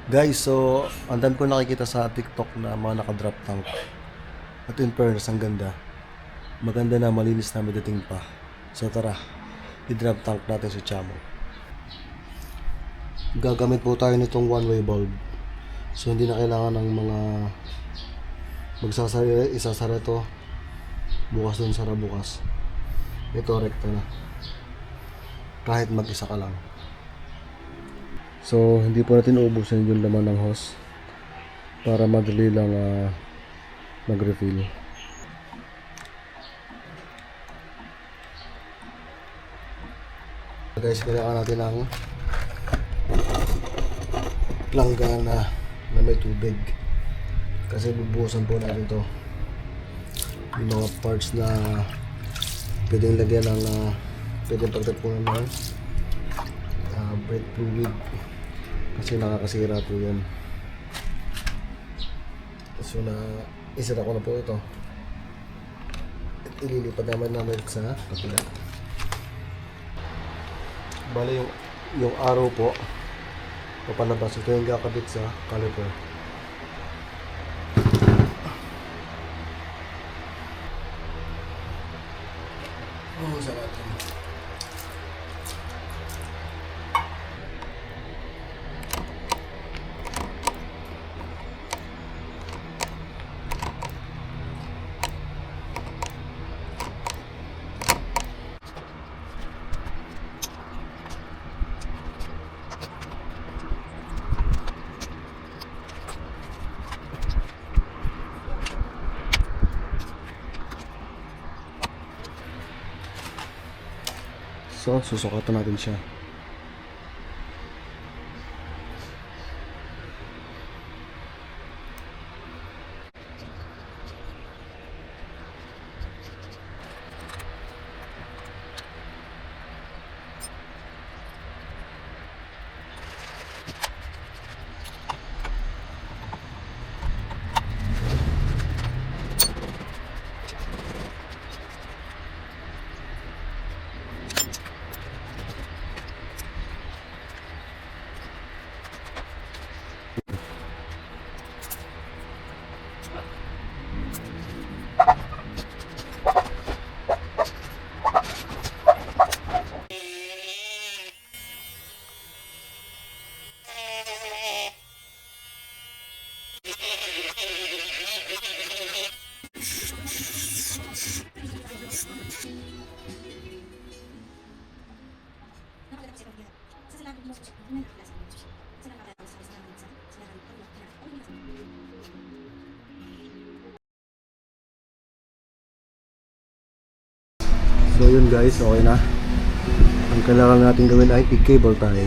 Guys, so ang dami ko nakikita sa TikTok na mga naka-drop tank. At in fairness, ang ganda. Maganda na, malinis na, may dating pa. So tara, i-drop tank natin si Chamo. Gagamit po tayo nitong one-way bulb. So hindi na kailangan ng mga magsasara, isasara to. Bukas dun, sara bukas. Ito, rekta na. Kahit mag-isa ka lang. So hindi po natin uubusin yung laman ng hose para madali lang mag-refill. Guys, kailangan natin ng langgana na may tubig kasi bubuhusan po natin to yung mga parts na pwedeng lagyan ng pwedeng pagtapunan ng brake fluid kasi nakakasira po yun. So na isira ko na po ito at ililipat naman sa kapila. Bale yung arrow po papalabas, ito yung kakabit sa caliper. Sa natin. So, susukatan natin siya. So yun guys, okay na. Ang kailangan natin gawin ay i-cable tayo.